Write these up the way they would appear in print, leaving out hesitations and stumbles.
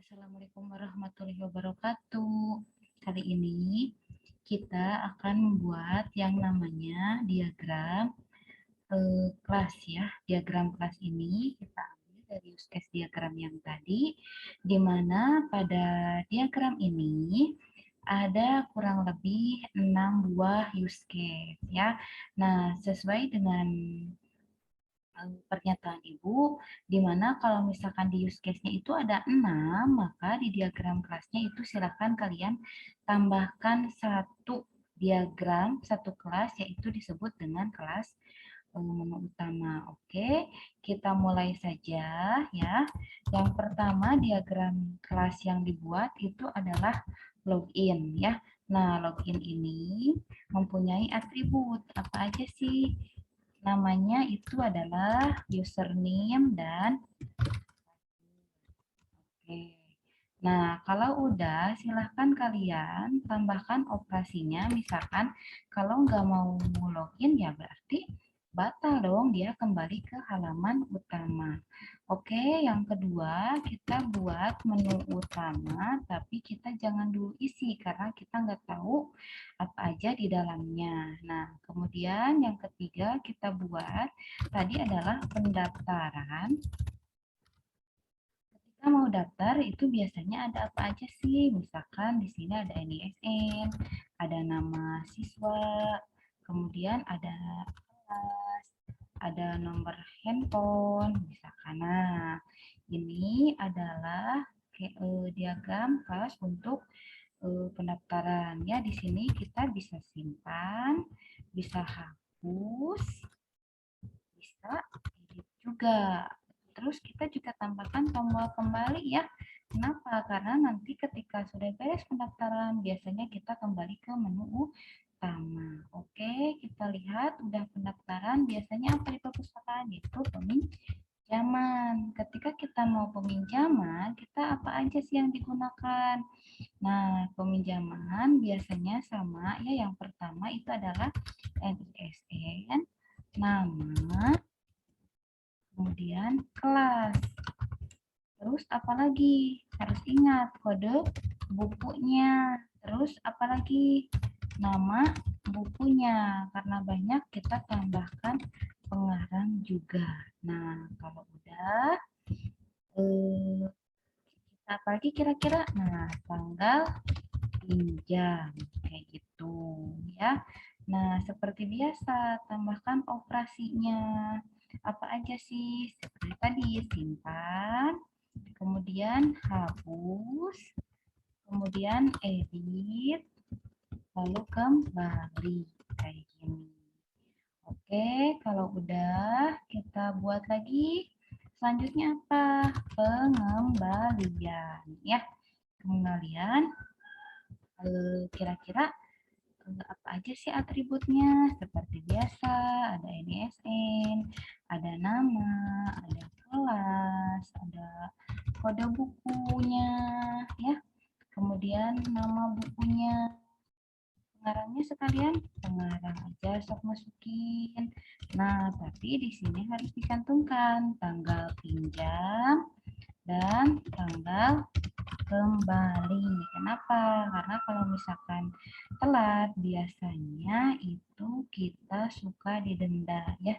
Assalamualaikum warahmatullahi wabarakatuh. Kali ini kita akan membuat yang namanya diagram kelas ya. Diagram kelas ini kita ambil dari use case diagram yang tadi, di mana pada diagram ini ada kurang lebih 6 buah use case ya. Nah, sesuai dengan pernyataan Ibu, di mana kalau misalkan di use case-nya itu ada 6, maka di diagram kelasnya itu silakan kalian tambahkan satu diagram, satu kelas, yaitu disebut dengan kelas menu utama. Oke, kita mulai saja ya. Yang pertama diagram kelas yang dibuat itu adalah login ya. Nah, login ini mempunyai atribut. Apa aja sih? Namanya itu adalah username dan oke. Nah, kalau udah silahkan kalian tambahkan operasinya. Misalkan kalau nggak mau login ya berarti batal dong dia kembali ke halaman utama. Oke, yang kedua kita buat menu utama tapi kita jangan dulu isi karena kita nggak tahu apa aja di dalamnya. Nah, kemudian yang ketiga kita buat tadi adalah pendaftaran. Ketika mau daftar itu biasanya ada apa aja sih? Misalkan di sini ada NISN, ada nama siswa, kemudian ada kelas, ada nomor handphone, misalkan. Nah, ini adalah diagram kelas untuk pendaftaran ya. Di sini kita bisa simpan, bisa hapus, bisa edit juga. Terus kita juga tambahkan tombol kembali ya. Kenapa? Karena nanti ketika sudah beres pendaftaran, biasanya kita kembali ke menu utama. Oke, kita lihat udah pendaftaran, biasanya apa di perpustakaan itu peminjaman. Ketika kita mau peminjaman, kita apa aja sih yang digunakan? Nah, peminjaman biasanya sama ya. Yang pertama itu adalah NISN, nama, kemudian kelas. Terus apalagi? Harus ingat kode bukunya. Terus apalagi? Nama bukunya. Karena banyak kita tambahkan pengarang juga. Nah, kalau udah apalagi kira-kira? Nah, tanggal pinjam kayak gitu ya. Nah, seperti biasa tambahkan operasinya. Apa aja sih? Seperti tadi simpan, kemudian hapus, kemudian edit, lalu kembali kayak gini. Oke, kalau udah kita buat lagi. Selanjutnya apa? Pengembalian ya. Pengembalian kira-kira apa aja sih atributnya? Seperti biasa, ada NISN, ada nama, ada kelas, ada kode bukunya, ya. Kemudian nama bukunya, pengarangnya sekalian, pengarang aja sok masukin. Nah, tapi di sini harus dicantumkan tanggal pinjam dan tanggal kembali. Kenapa? Karena kalau misalkan telat biasanya itu kita suka didenda ya,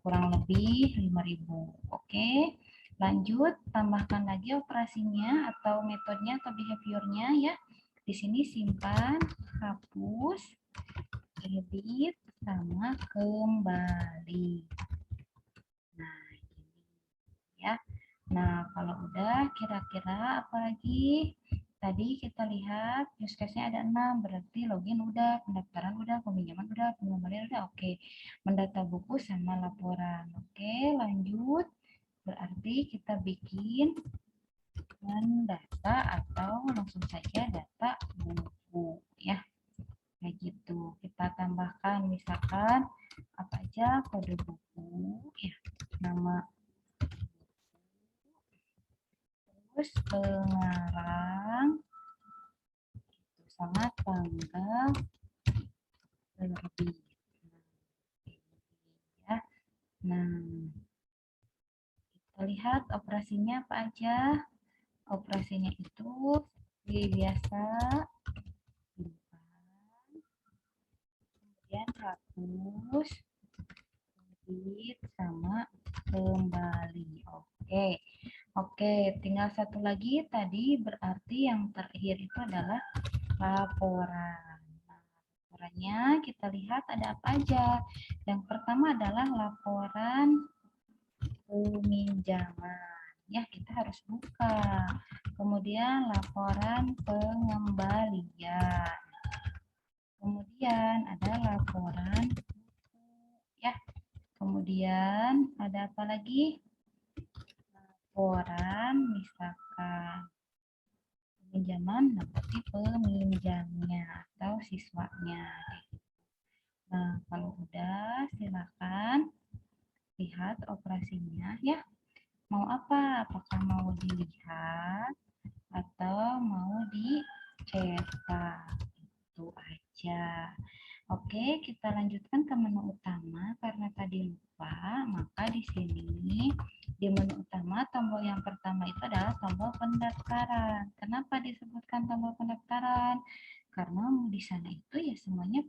kurang lebih 5.000. Oke, lanjut tambahkan lagi operasinya atau metodenya atau behaviornya ya. Di sini simpan, hapus, edit, sama kembali. Nah, ini ya. Nah, kalau udah kira-kira apalagi? Tadi kita lihat use case-nya ada 6, berarti login udah, pendaftaran udah, peminjaman udah, pengembalian udah, oke. Mendata buku sama laporan. Oke, lanjut. Berarti kita bikin mendata atau langsung saja data buku ya. Kayak gitu. Kita tambahkan misalkan apa aja kode buku ya, nama, terus pengarang itu sama tanggal terbit. Ya. Nah, kita lihat operasinya apa aja. Operasinya itu seperti biasa, kemudian hapus, edit, sama kembali. Oke. Oke, tinggal satu lagi tadi berarti yang terakhir itu adalah laporan. Nah, laporannya kita lihat ada apa aja. Yang pertama adalah laporan peminjaman. Ya, kita harus buka. Kemudian laporan pengembalian. Kemudian ada laporan ya. Kemudian ada apa lagi? Laporan misalkan pinjaman, nah berarti peminjamnya atau siswanya. Nah, kalau udah silakan lihat operasinya ya. Mau apa? Apakah mau dilihat atau mau dicetak? Itu aja. Oke, kita lanjutkan ke menu utama karena tadi lupa, maka di sini di menu utama tombol yang pertama itu adalah tombol pendaftaran. Kenapa disebutkan tombol pendaftaran? Karena di sana itu ya semuanya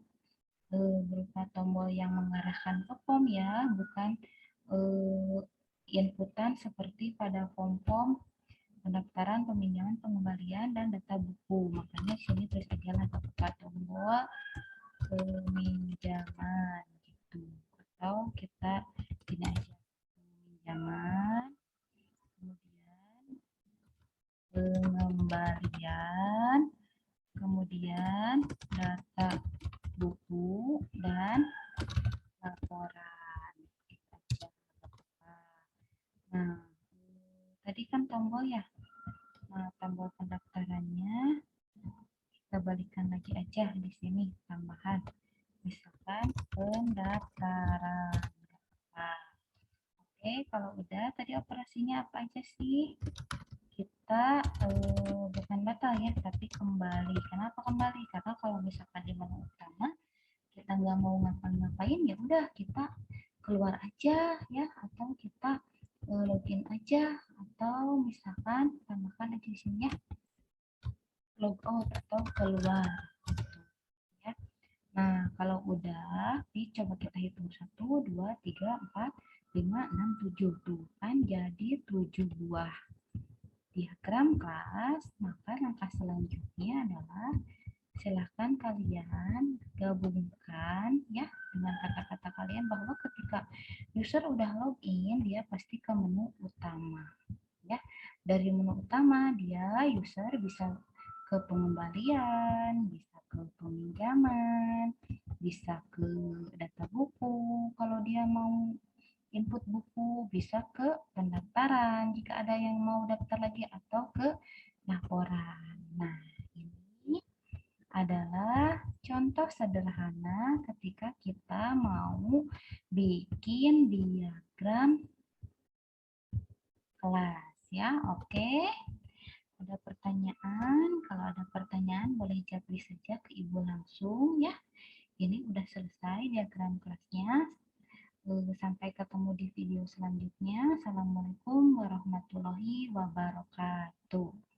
berupa tombol yang mengarahkan ke form ya, bukan eh, inputan seperti pada form-form pendaftaran, peminjaman, pengembalian, dan data buku. Makanya sini tulis aja lah tombol peminjaman gitu, atau kita tidak aja peminjaman, kemudian pengembalian, kemudian data buku dan laporan. Nah, tadi kan tombol ya. Nah, tombol pendaftarannya kita balikan lagi aja di sini tambahan. Misalkan pendaftaran. Nah, oke, kalau udah tadi operasinya apa aja sih? Kita bukan batal ya, tapi kembali. Kenapa kembali? Karena kalau misalkan di menu utama kita nggak mau ngapa-ngapain, ya udah kita keluar aja ya, atau kita login aja, atau misalkan tambahkan aja di sini ya, log out atau keluar gitu, ya. Nah, kalau udah, coba kita hitung 1, 2, 3, 4, 5, 6, 7 tuh kan jadi 7 buah diagram kelas. Maka langkah selanjutnya adalah silahkan kalian gabungkan ya dengan kata-kata kalian bahwa ketika user udah login dia pasti ke menu utama ya. Dari menu utama dia user bisa ke pengembalian, bisa ke peminjaman, bisa ke data buku kalau dia mau input buku, bisa ke pendaftaran jika ada yang mau daftar lagi, atau ke laporan. Nah, ini adalah contoh sederhana ketika kita mau bikin diagram kelas ya. Oke, ada pertanyaan? Kalau ada pertanyaan boleh japri saja ke ibu langsung ya. Ini udah selesai diagram kelasnya. Sampai ketemu di video selanjutnya. Assalamualaikum warahmatullahi wabarakatuh.